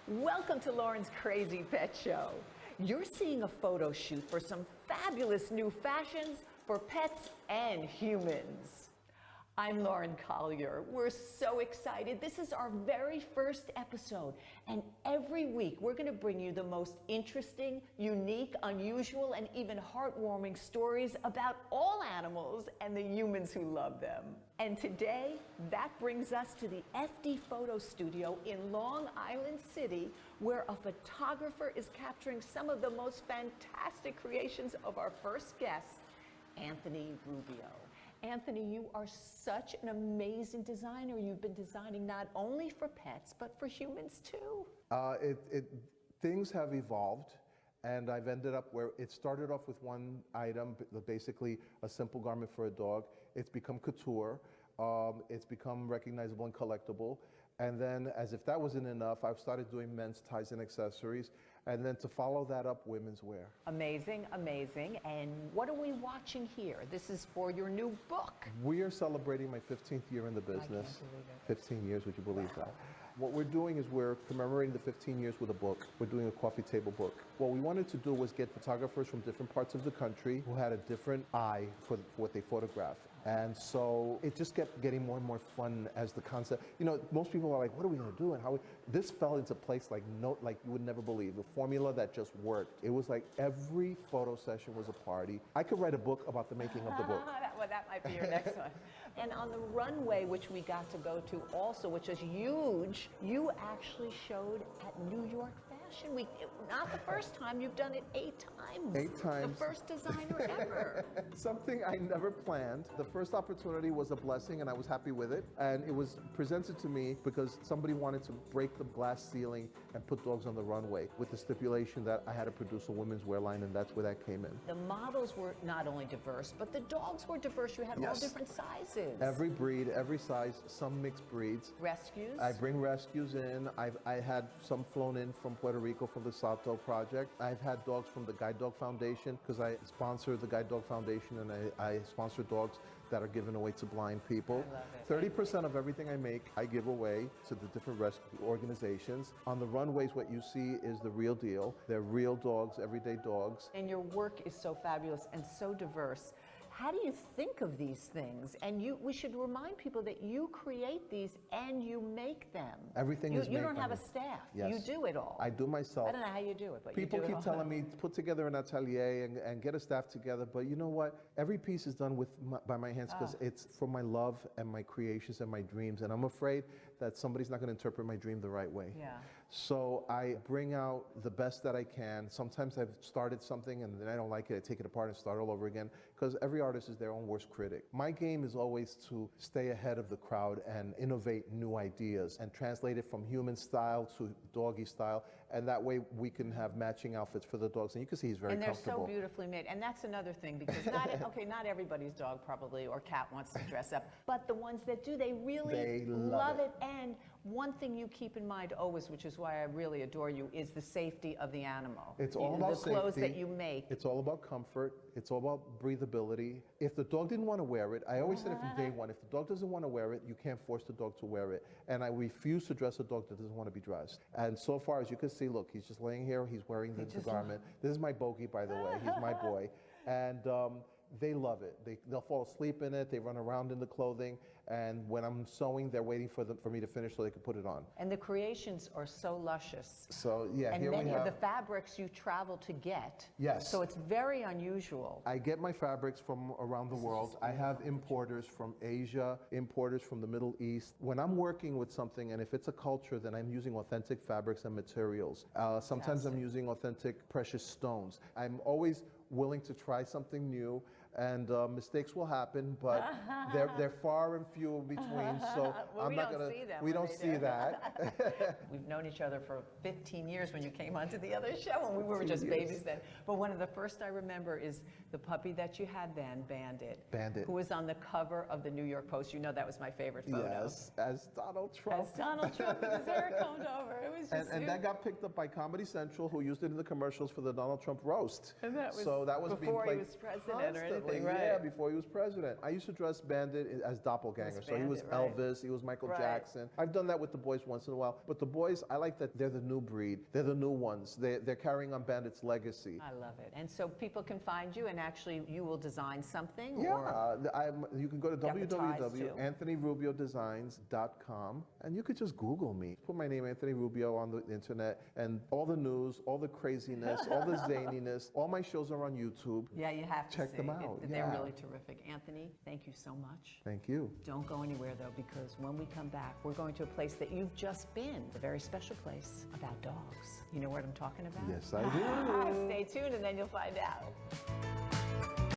Welcome to Lauren's Crazy Pet Show. You're seeing a photo shoot for some fabulous new fashions for pets and humans. I'm Lauren Collier. We're so excited. This is our very first episode, and every week we're going to bring you the most interesting, unique, unusual, and even heartwarming stories about all animals and the humans who love them. And today, that brings us to the FD Photo Studio in Long Island City, where a photographer is capturing some of the most fantastic creations of our first guest, Anthony Rubio. Anthony, you are such an amazing designer. You've been designing not only for pets, but for humans too. Things have evolved, and I've ended up where it started off with one item, basically a simple garment for a dog. It's become couture. It's become recognizable and collectible. And then, as if that wasn't enough, I've started doing men's ties and accessories. And then to follow that up, women's wear. Amazing, amazing. And what are we watching here? This is for your new book. We are celebrating my 15th year in the business. I can't believe it. 15 years, would you believe that? What we're doing is we're commemorating the 15 years with a book. We're doing a coffee table book. What we wanted to do was get photographers from different parts of the country who had a different eye for what they photograph. And so it just kept getting more and more fun as the concept. You know, most people are like, what are we going to do? And how this fell into place like you would never believe. The formula that just worked. It was like every photo session was a party. I could write a book about the making of the book. Well, that might be your next one. And on the runway, which we got to go to also, which is huge, you actually showed at New York Fashion Week. Not the first time, you've done it 8 times. 8 times. The first designer ever. Something I never planned. The first opportunity was a blessing, and I was happy with it. And it was presented to me because somebody wanted to break the glass ceiling and put dogs on the runway with the stipulation that I had to produce a women's wear line, and that's where that came in. The models were not only diverse, but the dogs were diverse. You had all different sizes. Every breed, every size, some mixed breeds. Rescues? I bring rescues in. I had some flown in from Puerto Rico from the South Dog Project. I've had dogs from the Guide Dog Foundation because I sponsor the Guide Dog Foundation, and I sponsor dogs that are given away to blind people. I love it. 30% of everything I make, I give away to the different rescue organizations. On the runways, what you see is the real deal. They're real dogs, everyday dogs. And your work is so fabulous and so diverse. How do you think of these things? And we should remind people that you create these and you make them. Everything is made. You don't have a staff. Yes. You do it all. I do myself. I don't know how you do it, but people you do it keep all. telling me to put together an atelier and get a staff together, but you know what? Every piece is done by my hands because it's from my love and my creations and my dreams, and I'm afraid that somebody's not going to interpret my dream the right way. Yeah. So I bring out the best that I can. Sometimes I've started something and then I don't like it, I take it apart and start all over again, because every artist is their own worst critic. My game is always to stay ahead of the crowd and innovate new ideas and translate it from human style to doggy style, and that way we can have matching outfits for the dogs, and you can see he's very comfortable. And they're so beautifully made, and that's another thing, because not everybody's dog probably or cat wants to dress up, but the ones that do, they really love it. And one thing you keep in mind always, which is why I really adore you, is the safety of the animal. It's all about the clothes safety. that you make. It's all about comfort. It's all about breathability. If the dog didn't want to wear it, I always said it from day one, if the dog doesn't want to wear it, you can't force the dog to wear it. And I refuse to dress a dog that doesn't want to be dressed. And so far, as you can see, look, he's just laying here, he's wearing the garment. This is my Bogey, by the way. He's my boy. And they love it. They'll fall asleep in it. They run around in the clothing. And when I'm sewing, they're waiting for me to finish so they can put it on. And the creations are so luscious. So yeah, and here many we have of the fabrics you travel to get. Yes. So it's very unusual. I get my fabrics from around the world. I have importers from Asia, importers from the Middle East. When I'm working with something, and if it's a culture, then I'm using authentic fabrics and materials. Sometimes I'm using authentic precious stones. I'm always willing to try something new, and mistakes will happen, but they're far and few in between. So well, I'm not gonna. See them we don't see that. We've known each other for 15 years when you came onto the other show, and we were just babies then. But one of the first I remember is the puppy that you had then, Bandit, who was on the cover of the New York Post. You know that was my favorite photo. Yes, as Donald Trump. As Donald Trump with his hair combed over. It was just. And that got picked up by Comedy Central, who used it in the commercials for the Donald Trump roast. And that was so that was before being he was president constantly. everything, right? Yeah, before he was president. I used to dress Bandit as doppelganger. So he was Bandit, right. Elvis, he was Michael Right. Jackson. I've done that with the boys once in a while. But the boys, I like that they're the new breed. They're the new ones. They're carrying on Bandit's legacy. I love it. And so people can find you, and actually you will design something? Yeah, Or you can go to Got the ties, too. www.anthonyrubiodesigns.com, and you could just Google me. Put my name, Anthony Rubio, on the internet, and all the news, all the craziness, all the zaniness, all my shows are on YouTube. yeah, you have to Check see. them out, They're yeah. really terrific. Anthony, thank you so much. Thank you. Don't go anywhere, though, because when we come back, we're going to a place that you've just been, a very special place about dogs. You know what I'm talking about? Yes, I do. Stay tuned, and then you'll find out.